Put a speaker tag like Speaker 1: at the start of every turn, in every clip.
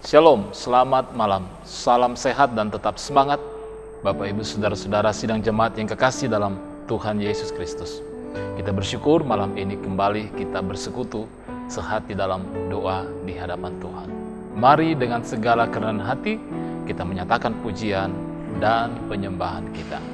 Speaker 1: Shalom, selamat malam, salam sehat dan tetap semangat Bapak Ibu Saudara-saudara sidang jemaat yang kekasih dalam Tuhan Yesus Kristus. Kita bersyukur malam ini kembali kita bersekutu sehati dalam doa di hadapan Tuhan. Mari dengan segala kerendahan hati kita menyatakan pujian dan penyembahan kita.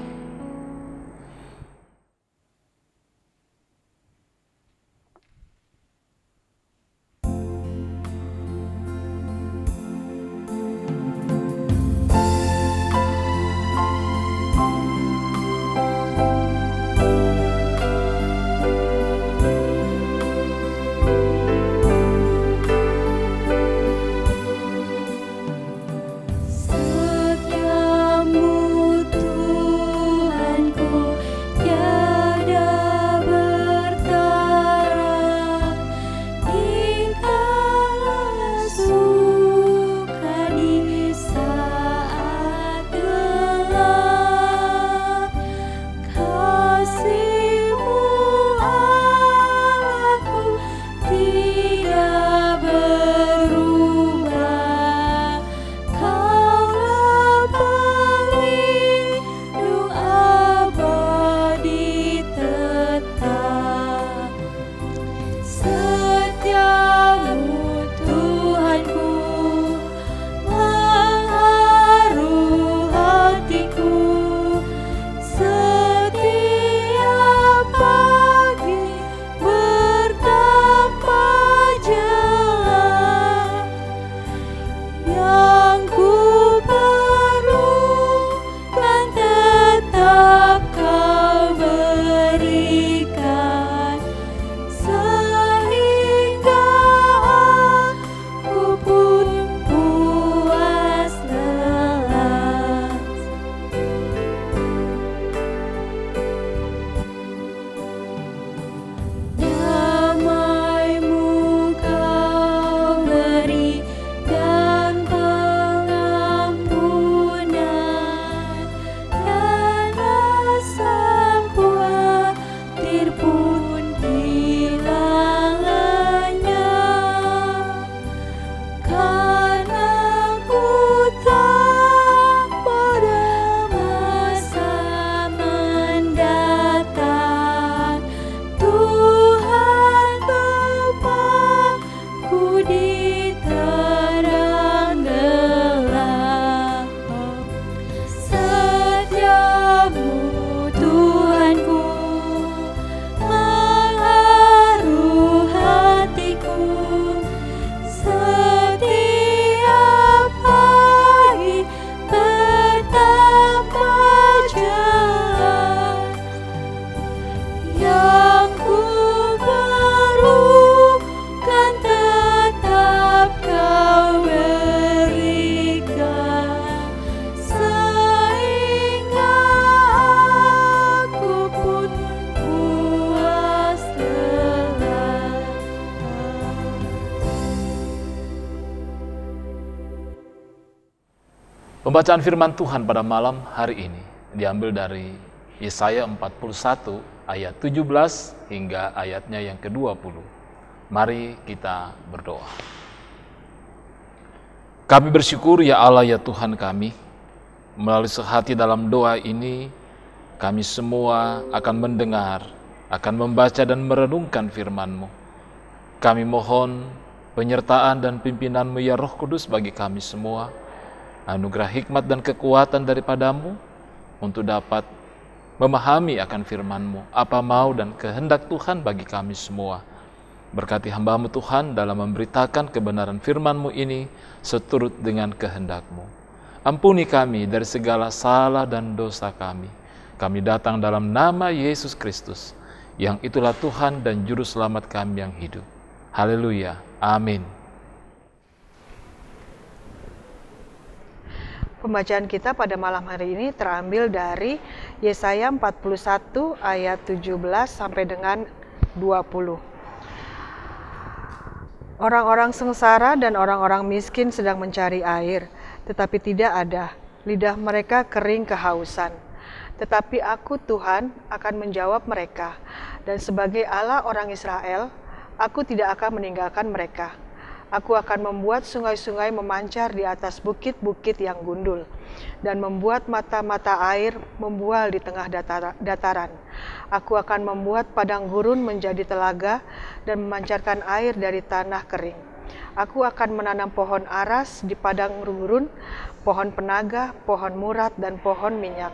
Speaker 1: Pembacaan firman Tuhan pada malam hari ini diambil dari Yesaya 41 ayat 17 hingga ayatnya yang ke-20. Mari kita berdoa. Kami bersyukur ya Allah ya Tuhan kami, melalui sehati dalam doa ini kami semua akan mendengar, akan membaca dan merenungkan firman-Mu. Kami mohon penyertaan dan pimpinan-Mu ya Roh Kudus bagi kami semua. Anugerah hikmat dan kekuatan daripada-Mu untuk dapat memahami akan firman-Mu, apa mau dan kehendak Tuhan bagi kami semua. Berkati hamba-Mu Tuhan dalam memberitakan kebenaran firman-Mu ini seturut dengan kehendak-Mu. Ampuni kami dari segala salah dan dosa kami. Kami datang dalam nama Yesus Kristus, yang itulah Tuhan dan Juru Selamat kami yang hidup. Haleluya. Amin.
Speaker 2: Pembacaan kita pada malam hari ini terambil dari Yesaya 41 ayat 17 sampai dengan 20. Orang-orang sengsara dan orang-orang miskin sedang mencari air, tetapi tidak ada. Lidah mereka kering kehausan. Tetapi aku Tuhan akan menjawab mereka, dan sebagai Allah orang Israel, aku tidak akan meninggalkan mereka. Aku akan membuat sungai-sungai memancar di atas bukit-bukit yang gundul, dan membuat mata-mata air membual di tengah dataran. Aku akan membuat padang gurun menjadi telaga, dan memancarkan air dari tanah kering. Aku akan menanam pohon aras di padang gurun, pohon penaga, pohon murat, dan pohon minyak.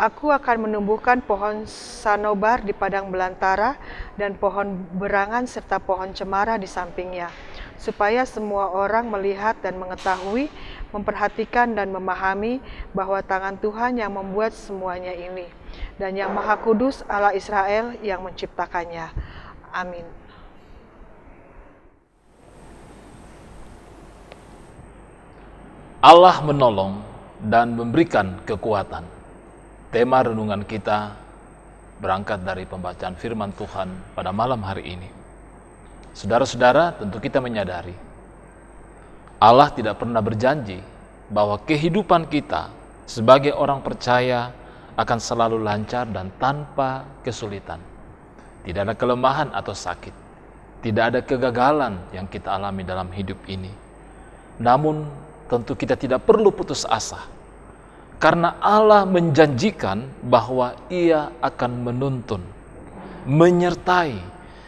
Speaker 2: Aku akan menumbuhkan pohon sanobar di padang belantara dan pohon berangan serta pohon cemara di sampingnya, supaya semua orang melihat dan mengetahui, memperhatikan dan memahami bahwa tangan Tuhan yang membuat semuanya ini, dan yang Maha Kudus Allah Israel yang menciptakannya. Amin.
Speaker 1: Allah menolong dan memberikan kekuatan. Tema renungan kita berangkat dari pembacaan firman Tuhan pada malam hari ini. Saudara-saudara, tentu kita menyadari Allah tidak pernah berjanji bahwa kehidupan kita sebagai orang percaya akan selalu lancar dan tanpa kesulitan. Tidak ada kelemahan atau sakit. Tidak ada kegagalan yang kita alami dalam hidup ini. Namun, tentu kita tidak perlu putus asa. Karena Allah menjanjikan bahwa Ia akan menuntun, menyertai,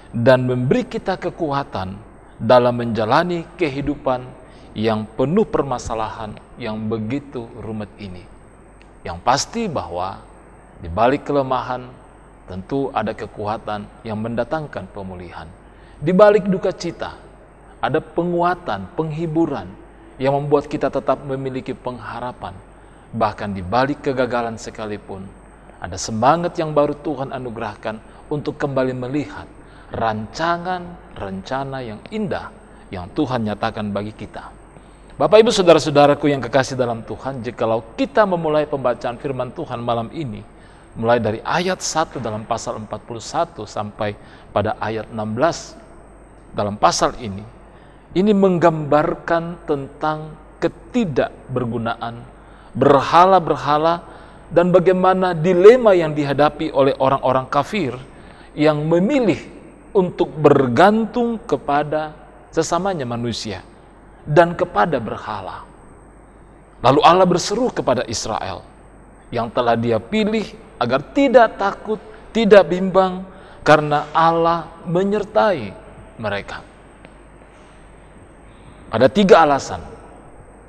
Speaker 1: dan memberi kita kekuatan dalam menjalani kehidupan yang penuh permasalahan yang begitu rumit ini. Yang pasti bahwa di balik kelemahan tentu ada kekuatan yang mendatangkan pemulihan. Di balik duka cita ada penguatan, penghiburan yang membuat kita tetap memiliki pengharapan. Bahkan di balik kegagalan sekalipun, ada semangat yang baru Tuhan anugerahkan untuk kembali melihat rancangan, rencana yang indah yang Tuhan nyatakan bagi kita. Bapak, Ibu, Saudara-saudaraku yang kekasih dalam Tuhan, jikalau kita memulai pembacaan firman Tuhan malam ini, mulai dari ayat 1 dalam pasal 41 sampai pada ayat 16 dalam pasal ini menggambarkan tentang ketidakbergunaan berhala-berhala dan bagaimana dilema yang dihadapi oleh orang-orang kafir yang memilih untuk bergantung kepada sesamanya manusia dan kepada berhala. Lalu Allah berseru kepada Israel yang telah Dia pilih agar tidak takut, tidak bimbang, karena Allah menyertai mereka. Ada 3 alasan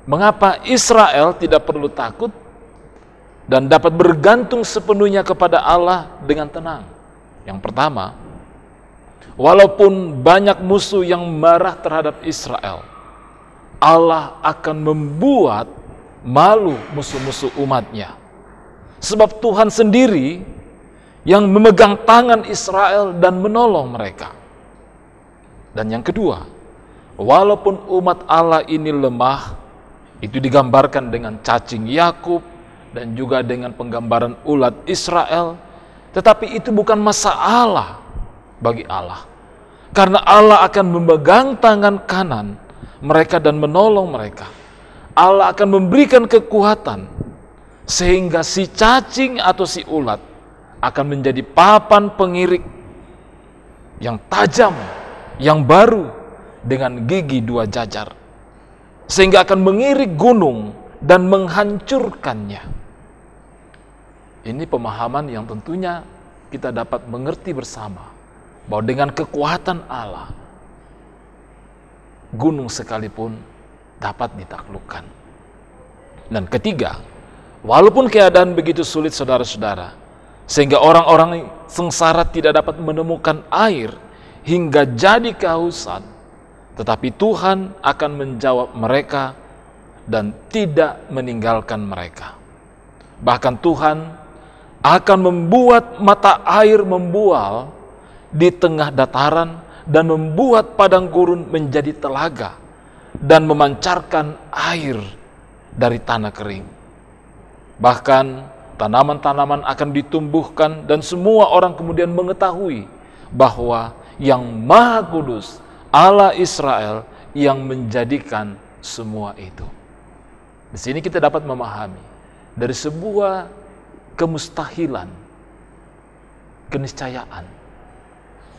Speaker 1: mengapa Israel tidak perlu takut dan dapat bergantung sepenuhnya kepada Allah dengan tenang. Yang pertama, walaupun banyak musuh yang marah terhadap Israel, Allah akan membuat malu musuh-musuh umatnya. Sebab Tuhan sendiri yang memegang tangan Israel dan menolong mereka. Dan yang kedua, walaupun umat Allah ini lemah, itu digambarkan dengan cacing Yakub dan juga dengan penggambaran ulat Israel, tetapi itu bukan masalah bagi Allah. Karena Allah akan memegang tangan kanan mereka dan menolong mereka. Allah akan memberikan kekuatan sehingga si cacing atau si ulat akan menjadi papan pengirik yang tajam, yang baru dengan gigi 2 jajar. Sehingga akan mengirik gunung dan menghancurkannya. Ini pemahaman yang tentunya kita dapat mengerti bersama, bahwa dengan kekuatan Allah, gunung sekalipun dapat ditaklukkan. Dan ketiga, walaupun keadaan begitu sulit saudara-saudara, sehingga orang-orang sengsara tidak dapat menemukan air hingga jadi kehausan, tetapi Tuhan akan menjawab mereka dan tidak meninggalkan mereka. Bahkan Tuhan akan membuat mata air membual di tengah dataran dan membuat padang gurun menjadi telaga dan memancarkan air dari tanah kering. Bahkan tanaman-tanaman akan ditumbuhkan dan semua orang kemudian mengetahui bahwa yang Maha Kudus Allah Israel yang menjadikan semua itu. Di sini kita dapat memahami dari sebuah kemustahilan, keniscayaan.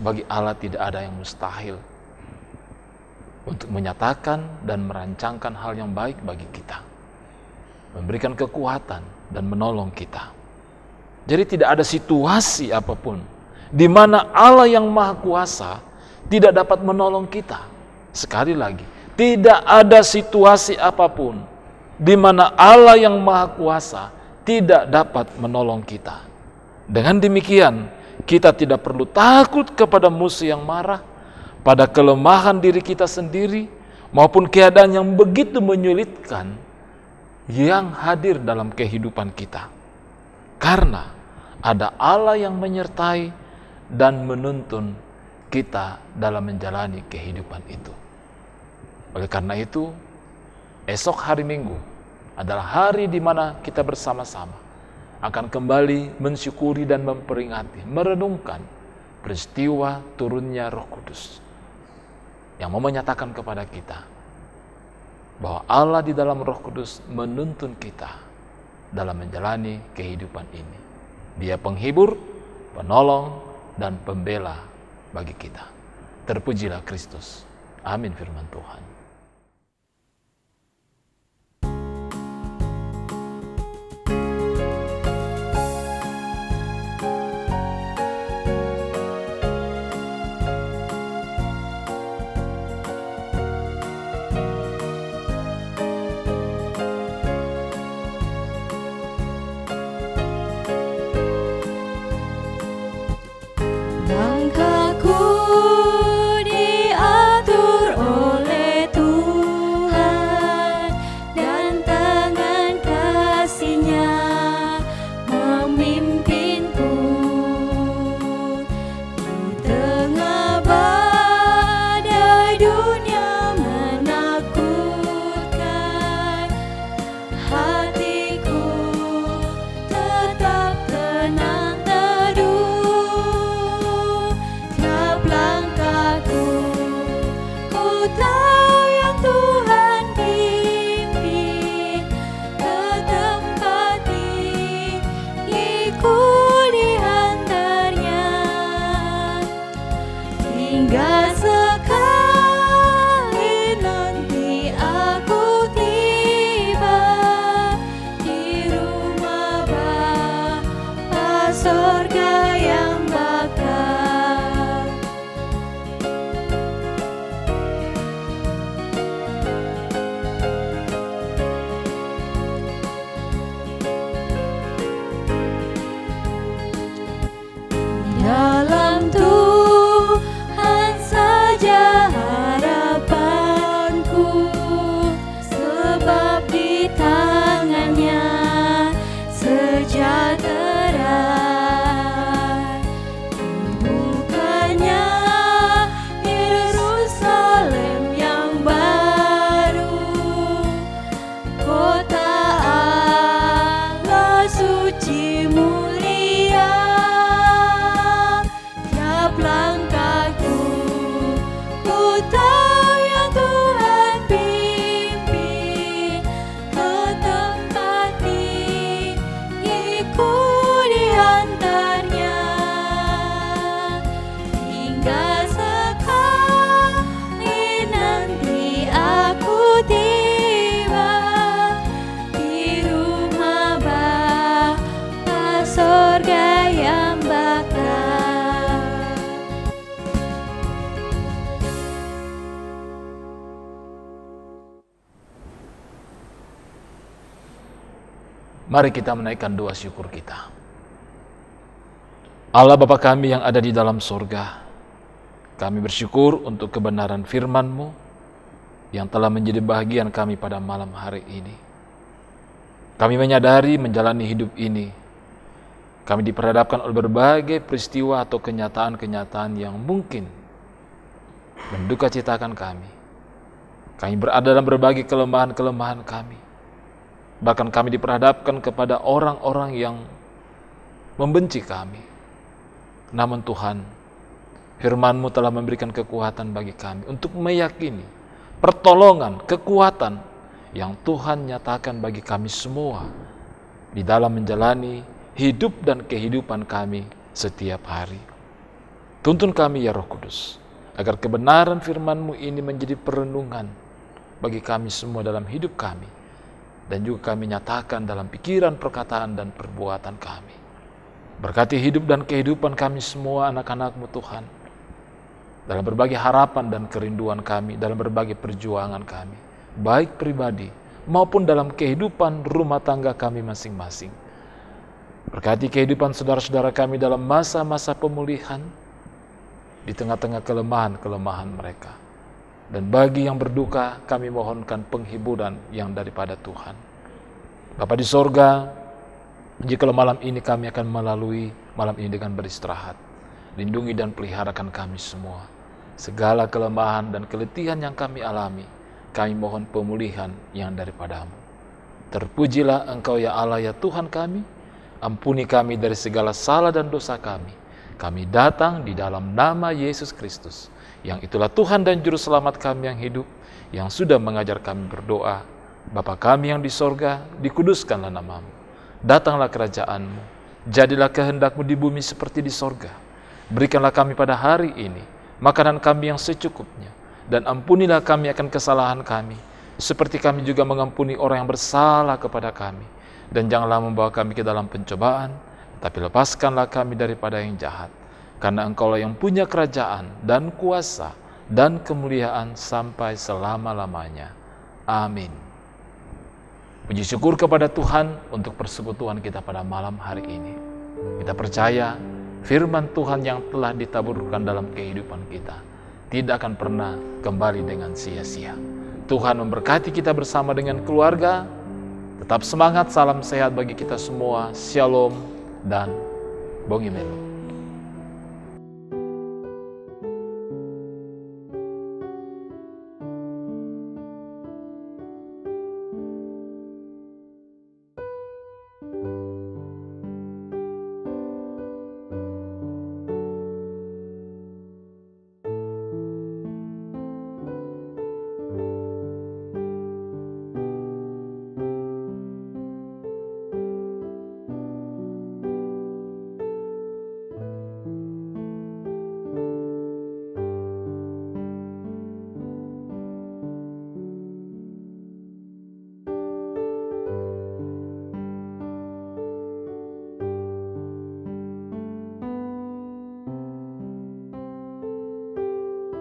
Speaker 1: Bagi Allah tidak ada yang mustahil. untuk menyatakan dan merancangkan hal yang baik bagi kita, memberikan kekuatan dan menolong kita. Jadi tidak ada situasi apapun di mana Allah yang Maha Kuasa tidak dapat menolong kita. Sekali lagi, tidak ada situasi apapun di mana Allah yang Maha Kuasa tidak dapat menolong kita. Dengan demikian, kita tidak perlu takut kepada musuh yang marah, pada kelemahan diri kita sendiri, maupun keadaan yang begitu menyulitkan yang hadir dalam kehidupan kita. Karena ada Allah yang menyertai dan menuntun kita dalam menjalani kehidupan itu. Oleh karena itu, esok hari Minggu adalah hari di mana kita bersama-sama akan kembali mensyukuri dan memperingati, merenungkan peristiwa turunnya Roh Kudus yang mau menyatakan kepada kita bahwa Allah di dalam Roh Kudus menuntun kita dalam menjalani kehidupan ini. Dia penghibur, penolong, dan pembela bagi kita. Terpujilah Kristus. Amin firman Tuhan.
Speaker 3: Langkahku diatur oleh Tuhan, dan tangan kasih-Nya memimpinku. Di tengah badai dunia menakutkan, hatiku tetap tenang teduh. Tiap langkahku, ku tahu yang Tuhan pimpin ke tempat tinggiku diantarnya. Hingga sekali nanti aku tiba di rumah Bapa sorga yang bakal. Dalam Tuhan saja harapanku, sebab di tangan-Nya sejahtera. Bukannya Yerusalem yang baru, kota Allah suci mulia. Tiap langkahku, ku tahu yang Tuhan pimpin ke tempat tinggiku diantarnya. Hingga sekali nanti aku tiba di rumah Bapa sorga yang bakal.
Speaker 1: Mari kita menaikkan doa syukur kita. Allah Bapa kami yang ada di dalam sorga, kami bersyukur untuk kebenaran firman-Mu yang telah menjadi bahagian kami pada malam hari ini. Kami menyadari menjalani hidup ini, kami diperhadapkan oleh berbagai peristiwa atau kenyataan-kenyataan yang mungkin menduka citakan kami. Kami berada dalam berbagai kelemahan-kelemahan kami. Bahkan kami diperhadapkan kepada orang-orang yang membenci kami. Namun Tuhan, firman-Mu telah memberikan kekuatan bagi kami untuk meyakini pertolongan, kekuatan yang Tuhan nyatakan bagi kami semua di dalam menjalani hidup dan kehidupan kami setiap hari. Tuntun kami ya Roh Kudus, agar kebenaran firman-Mu ini menjadi perenungan bagi kami semua dalam hidup kami, dan juga kami nyatakan dalam pikiran, perkataan, dan perbuatan kami. Berkati hidup dan kehidupan kami semua anak-anak-Mu Tuhan, dalam berbagai harapan dan kerinduan kami, dalam berbagai perjuangan kami, baik pribadi maupun dalam kehidupan rumah tangga kami masing-masing. Berkati kehidupan saudara-saudara kami dalam masa-masa pemulihan, di tengah-tengah kelemahan-kelemahan mereka. Dan bagi yang berduka, kami mohonkan penghiburan yang daripada Tuhan. Bapa di sorga, jikalau malam ini kami akan melalui malam ini dengan beristirahat, lindungi dan peliharakan kami semua. Segala kelemahan dan keletihan yang kami alami, kami mohon pemulihan yang daripada-Mu. Terpujilah Engkau ya Allah ya Tuhan kami, ampuni kami dari segala salah dan dosa kami. Kami datang di dalam nama Yesus Kristus, yang itulah Tuhan dan Juru Selamat kami yang hidup, yang sudah mengajar kami berdoa. Bapa kami yang di sorga, dikuduskanlah nama-Mu. Datanglah kerajaan-Mu, jadilah kehendak-Mu di bumi seperti di sorga. Berikanlah kami pada hari ini makanan kami yang secukupnya, dan ampunilah kami akan kesalahan kami, seperti kami juga mengampuni orang yang bersalah kepada kami. Dan janganlah membawa kami ke dalam pencobaan, tapi lepaskanlah kami daripada yang jahat. Karena Engkaulah yang punya kerajaan dan kuasa dan kemuliaan sampai selama-lamanya. Amin. Puji syukur kepada Tuhan untuk persekutuan kita pada malam hari ini. Kita percaya firman Tuhan yang telah ditaburkan dalam kehidupan kita tidak akan pernah kembali dengan sia-sia. Tuhan memberkati kita bersama dengan keluarga. Tetap semangat, salam sehat bagi kita semua. Shalom dan Bongimelo.